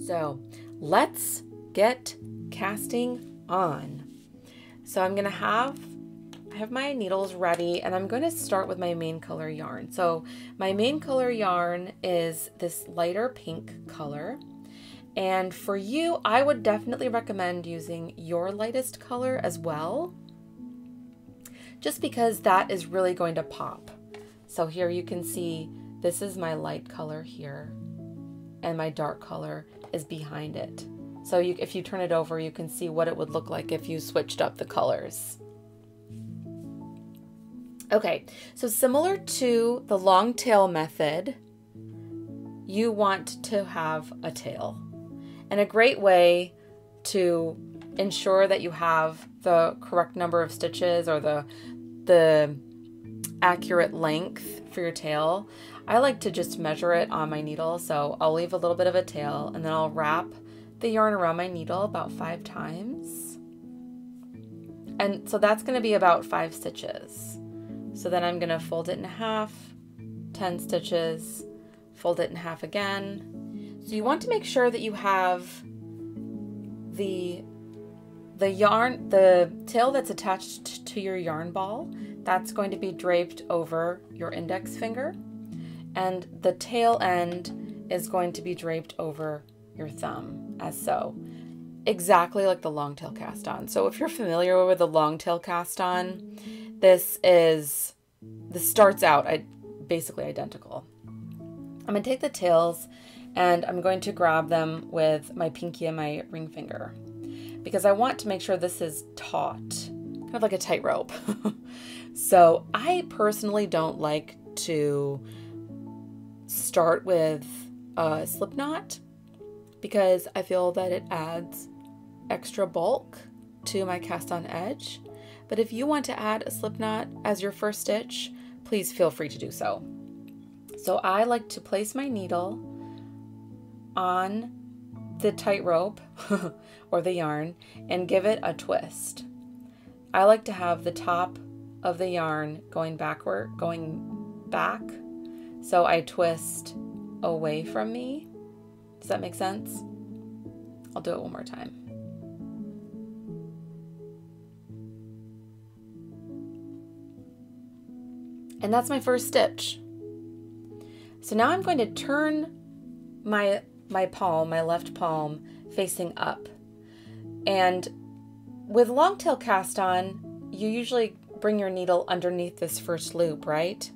So let's get casting on. So I'm gonna I have my needles ready, and I'm going to start with my main color yarn. So my main color yarn is this lighter pink color. And for you, I would definitely recommend using your lightest color as well, just because that is really going to pop. So here you can see this is my light color here, and my dark color is behind it. So if you turn it over, you can see what it would look like if you switched up the colors. Okay, so similar to the long tail method, you want to have a tail. And a great way to ensure that you have the correct number of stitches or the accurate length for your tail, I like to just measure it on my needle. So I'll leave a little bit of a tail, and then I'll wrap the yarn around my needle about 5 times. And so that's going to be about 5 stitches. So then I'm going to fold it in half, 10 stitches, fold it in half again. So you want to make sure that you have the tail that's attached to your yarn ball, that's going to be draped over your index finger, and the tail end is going to be draped over your thumb, as so. Exactly like the long tail cast on. So if you're familiar with the long tail cast on, this starts out basically identical. I'm going to take the tails and I'm going to grab them with my pinky and my ring finger, because I want to make sure this is taut, kind of like a tightrope. So I personally don't like to start with a slip knot, because I feel that it adds extra bulk to my cast on edge. But if you want to add a slip knot as your first stitch, please feel free to do so. So I like to place my needle on the tightrope or the yarn and give it a twist. I like to have the top of the yarn going back. So I twist away from me. Does that make sense? I'll do it one more time. And that's my first stitch. So now I'm going to turn my palm, my left palm, facing up. And with long tail cast on, you usually bring your needle underneath this first loop, right?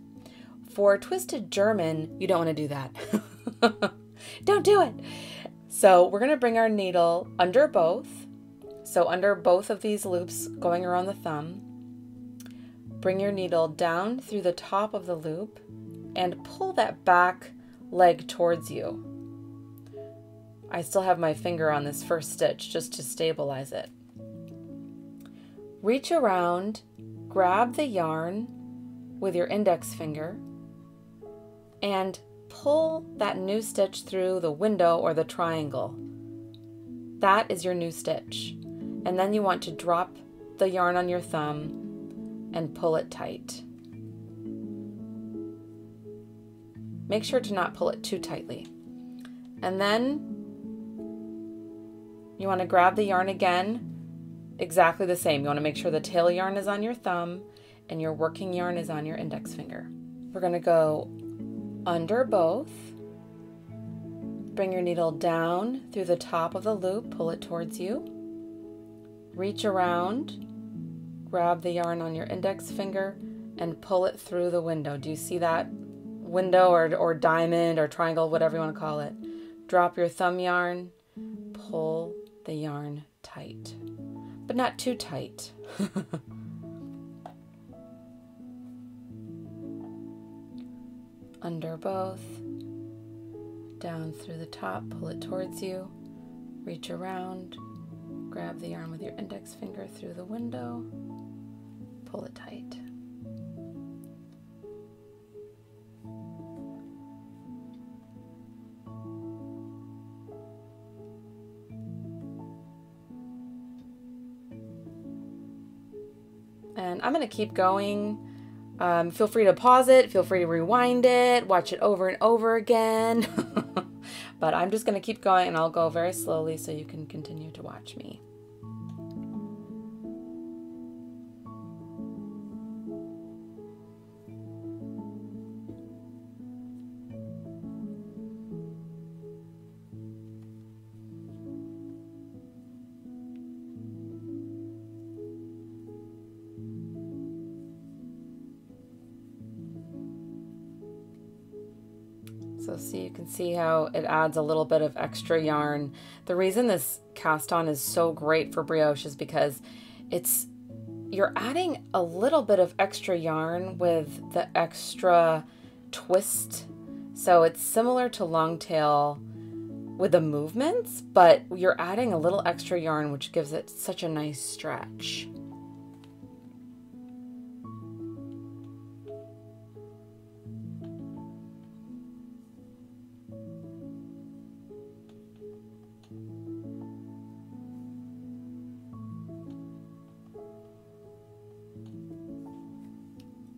For twisted German, you don't want to do that. Don't do it. So we're going to bring our needle under both. So under both of these loops going around the thumb, bring your needle down through the top of the loop and pull that back leg towards you. I still have my finger on this first stitch just to stabilize it. Reach around, grab the yarn with your index finger, and pull that new stitch through the window or the triangle. That is your new stitch. And then you want to drop the yarn on your thumb and pull it tight. Make sure to not pull it too tightly. And then you want to grab the yarn again, exactly the same. You want to make sure the tail yarn is on your thumb and your working yarn is on your index finger. We're going to go under both, bring your needle down through the top of the loop, pull it towards you, reach around, grab the yarn on your index finger and pull it through the window. Do you see that window or diamond or triangle, whatever you want to call it? Drop your thumb yarn, pull the yarn tight, but not too tight. Under both, down through the top, pull it towards you, reach around, grab the yarn with your index finger through the window, pull it tight. And I'm going to keep going. Feel free to pause it, feel free to rewind it, watch it over and over again. But I'm just going to keep going, and I'll go very slowly so you can continue to watch me. So see, you can see how it adds a little bit of extra yarn. The reason this cast on is so great for brioche is because you're adding a little bit of extra yarn with the extra twist. So it's similar to long tail with the movements, but you're adding a little extra yarn, which gives it such a nice stretch.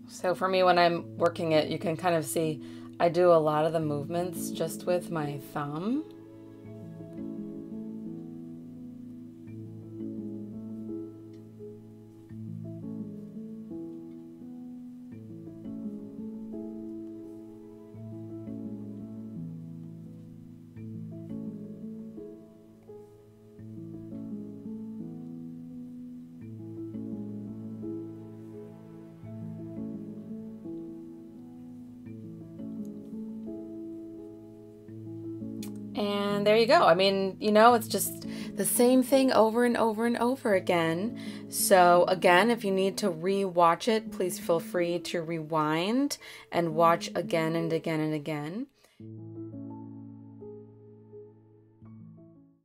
So for me, when I'm working it, you can kind of see I do a lot of the movements just with my thumb. And there you go. I mean, you know, it's just the same thing over and over and over again. So again, if you need to re-watch it, please feel free to rewind and watch again and again and again.